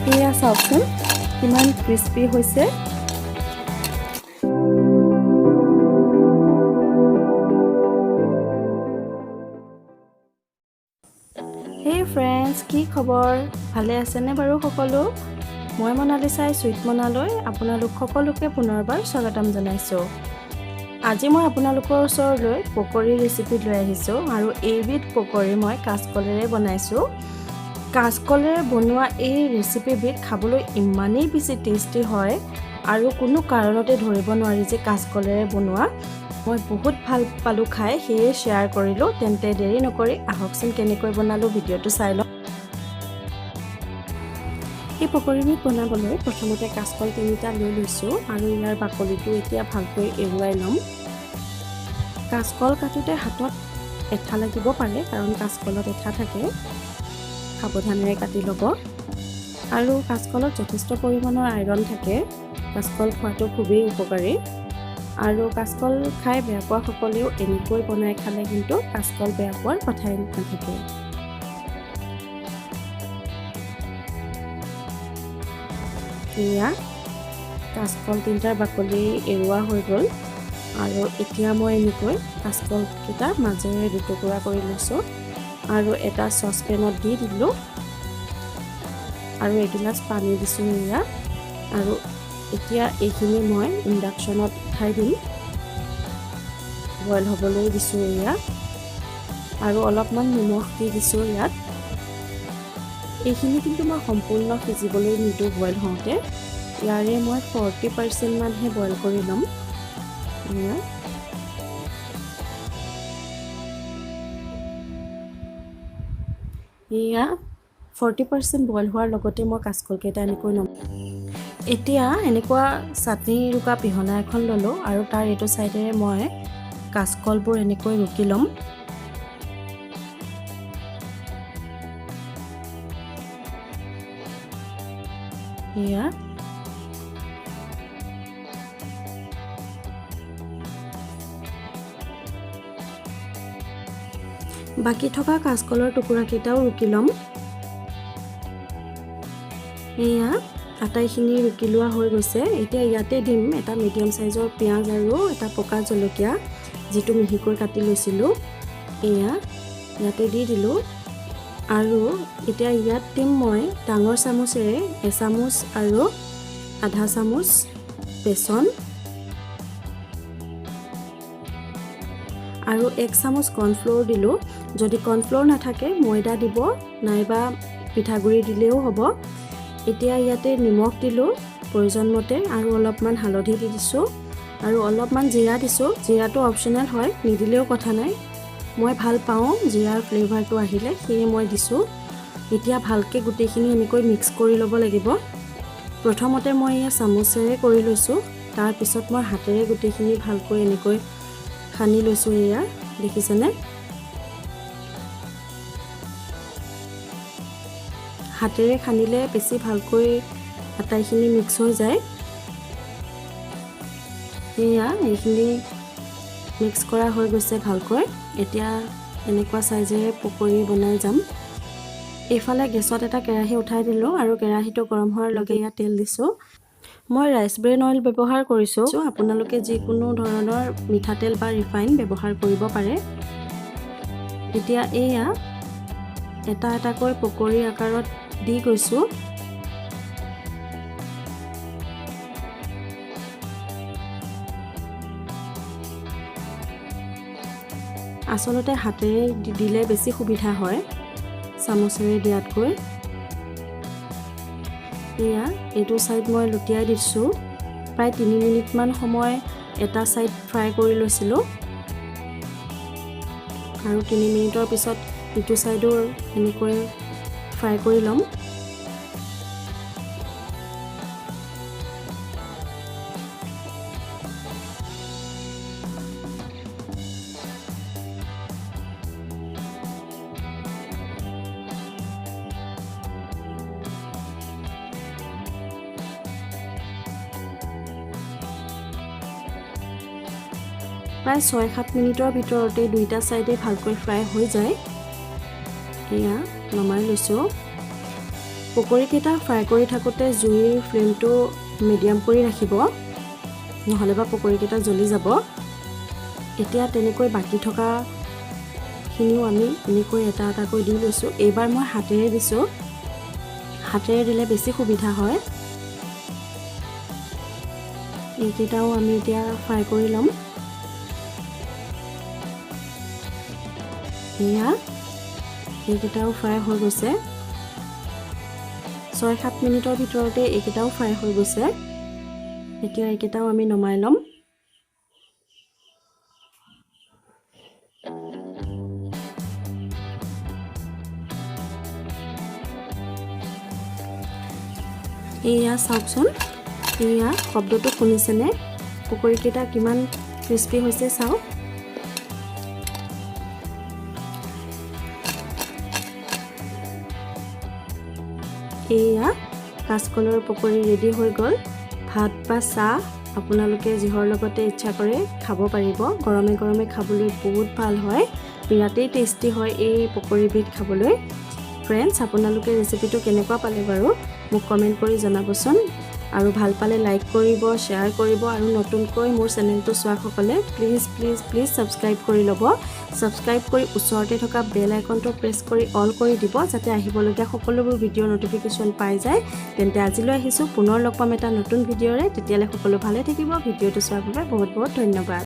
এয়া চাওকচোন কিমান ক্ৰিস্পি হৈছে। হেই ফ্ৰেণ্ডছ, কি খবৰ? ভালে আছেনে বাৰু সকলো? মই মনালিছাই চুইট মনালৈ আপোনালোক সকলোকে পুনৰবাৰ স্বাগতম জনাইছোঁ। আজি মই আপোনালোকৰ ওচৰলৈ পকৰী ৰেচিপি লৈ আহিছোঁ আৰু এইবিধ পকৰী মই কাচকলেৰে বনাইছোঁ। কাচকলেৰে বনোৱা এই ৰেচিপিবিধ খাবলৈ ইমানেই বেছি টেষ্টি হয় আৰু কোনো কাৰণতে ধৰিব নোৱাৰি যে কাচকলেৰে বনোৱা। মই বহুত ভাল পালোঁ খাই, সেয়ে শ্বেয়াৰ কৰিলোঁ। তেন্তে দেৰি নকৰি আহকচোন কেনেকৈ বনালোঁ ভিডিঅ'টো চাই লওঁ। এই পকৰীবিধ বনাবলৈ প্ৰথমতে কাচকল 3টা লৈ লৈছোঁ আৰু ইয়াৰ বাকলিটো এতিয়া ভালকৈ এৰুৱাই ল'ম। কাচকল কাটোতে হাতত এঠা লাগিব পাৰে, কাৰণ কাচকলত এঠা থাকে। সাৱধানেৰে কাটি ল'ব। আৰু কাচকলত যথেষ্ট পৰিমাণৰ আইৰণ থাকে। কাচকল খোৱাটো খুবেই উপকাৰী। আৰু কাচকল খাই বেয়া পোৱা সকলেও এনেকৈ বনাই খালে কিন্তু কাচকল বেয়া পোৱাৰ কথাই নাথাকে। এয়া কাচকল 3টাৰ বাকলি এৰুৱা হৈ গ'ল আৰু এতিয়া মই এনেকৈ কাচকলকেইটা মাজেৰে দুটুকুৰা কৰি লৈছোঁ আৰু এটা চচপেনত দি দিলোঁ আৰু এগিলাচ পানী দিছোঁ এয়া। আৰু এতিয়া এইখিনি মই ইণ্ডাকশ্যনত উঠাই দিম। বইল হ'বলৈ দিছোঁ এয়া আৰু অলপমান নিমখ দি দিছোঁ ইয়াত। এইখিনি কিন্তু মই সম্পূৰ্ণ সিজিবলৈ নিদিওঁ বইল হওঁতে। ইয়াৰে মই 40% মানহে বইল কৰি ল'ম। এয়া 40% বইল হোৱাৰ লগতে মই কাচকলকেইটা এনেকৈ ল'ম। এতিয়া এনেকুৱা চাটনি ৰুকা পিহনা এখন ল'লোঁ আৰু তাৰ এইটো চাইডেৰে মই কাচকলবোৰ এনেকৈ ৰুকি ল'ম। এয়া বাকী থকা কাচকলৰ টুকুৰাকেইটাও ৰুকি ল'ম। এয়া আটাইখিনি ৰুকি লোৱা হৈ গৈছে। এতিয়া ইয়াতে দিম এটা মিডিয়াম চাইজৰ পিঁয়াজ আৰু এটা পকা জলকীয়া, যিটো মিহিকৈ কাটি লৈছিলোঁ। এয়া ইয়াতে দি দিলোঁ আৰু এতিয়া ইয়াত দিম মই ডাঙৰ চামুচেৰে এচামুচ আৰু আধা চামুচ বেচন আৰু 1 চামুচ কৰ্ণফ্ল'ৰ দিলোঁ। যদি কৰ্ণফ্ল'ৰ নাথাকে ময়দা দিব, নাইবা পিঠাগুড়ি দিলেও হ'ব। এতিয়া ইয়াতে নিমখ দিলোঁ প্ৰয়োজন মতে আৰু অলপমান হালধি দি দিছোঁ আৰু অলপমান জিৰা দিছোঁ। জিৰাটো অপশ্যনেল হয়, নিদিলেও কথা নাই। মই ভাল পাওঁ জিৰাৰ ফ্লেভাৰটো আহিলে, সেয়ে মই দিছোঁ। এতিয়া ভালকৈ গোটেইখিনি এনেকৈ মিক্স কৰি ল'ব লাগিব। প্ৰথমতে মই এয়া চামুচেৰে কৰি লৈছোঁ, তাৰপিছত মই হাতেৰে গোটেইখিনি ভালকৈ এনেকৈ সানি লৈছোঁ। এয়া দেখিছেনে? হাতেৰে সানিলে বেছি ভালকৈ আটাইখিনি মিক্স হৈ যায়। এয়া এইখিনি মিক্স কৰা হৈ গৈছে ভালকৈ। এতিয়া এনেকুৱা চাইজেৰে পকৰী বনাই যাম। এইফালে গেছত এটা কেৰাহী উঠাই দিলোঁ আৰু কেৰাহীটো গৰম হোৱাৰ লগে ইয়াত তেল দিছোঁ। মই ৰাইচ ব্ৰেন অইল ব্যৱহাৰ কৰিছোঁ। আপোনালোকে যিকোনো ধৰণৰ মিঠাতেল বা ৰিফাইন ব্যৱহাৰ কৰিব পাৰে। এতিয়া এয়া এটা এটাকৈ পকৰী আকাৰত দি গৈছোঁ। আচলতে হাতেৰে দিলে বেছি সুবিধা হয় চামুচেৰে দিয়াতকৈ। এয়া এইটো ছাইড মই লুটিয়াই দিছোঁ। প্ৰায় 3 মিনিটমান সময় এটা ছাইড ফ্ৰাই কৰি লৈছিলোঁ আৰু 3 মিনিটৰ পিছত ইটো ছাইডো এনেকৈ ফ্ৰাই কৰি ল'ম। প্ৰায় 6-7 মিনিটৰ ভিতৰতে দুইটা ছাইডে ভালকৈ ফ্ৰাই হৈ যায়। এয়া নমাই লৈছোঁ। পকৰীকেইটা ফ্ৰাই কৰি থাকোঁতে জুইৰ ফ্লেমটো মিডিয়াম কৰি ৰাখিব, নহ'লে বা পকৰীকেইটা জ্বলি যাব। এতিয়া তেনেকৈ বাকী থকাখিনিও আমি এনেকৈ এটা এটাকৈ দি লৈছোঁ। এইবাৰ মই হাতেৰে দিছোঁ, হাতেৰে দিলে বেছি সুবিধা হয়। এইকেইটাও আমি এতিয়া ফ্ৰাই কৰি ল'ম। এয়া এইকেইটাও ফ্ৰাই হৈ গৈছে। 6-7 মিনিটৰ ভিতৰতে এইকেইটাও ফ্ৰাই হৈ গৈছে। এতিয়া এইকেইটাও আমি নমাই ল'ম। এয়া চাওকচোন, এয়া শব্দটো শুনিছেনে? পকৰীকেইটা কিমান ক্ৰিস্পি হৈছে চাওক। এয়া কাচকলৰ পকৰী ৰেডি হৈ গ'ল। ভাত বা চাহ আপোনালোকে যিহৰ লগতে ইচ্ছা কৰে খাব পাৰিব। গৰমে গৰমে খাবলৈ বহুত ভাল হয়, বিৰাটেই টেষ্টি হয় এই পকৰীবিধ খাবলৈ। ফ্ৰেণ্ডছ, আপোনালোকে ৰেচিপিটো কেনেকুৱা পালে বাৰু মোক কমেণ্ট কৰি জনাবচোন। আৰু ভাল পালে লাইক কৰিব, শ্বেয়াৰ কৰিব, আৰু নতুনকৈ মোৰ চেনেলটো চোৱাসকলে প্লিজ প্লিজ প্লিজ ছাবস্ক্ৰাইব কৰি ল'ব। ছাবস্ক্ৰাইব কৰি ওচৰতে থকা বেল আইকনটো প্ৰেছ কৰি অল কৰি দিব, যাতে আহিবলগীয়া সকলোবোৰ ভিডিঅ'ৰ ন'টিফিকেশ্যন পাই যায়। তেন্তে আজিলৈ আহিছোঁ, পুনৰ লগ পাম এটা নতুন ভিডিঅ'ৰে। তেতিয়ালৈ সকলো ভালে থাকিব। ভিডিঅ'টো চোৱাৰ বাবে বহুত বহুত ধন্যবাদ।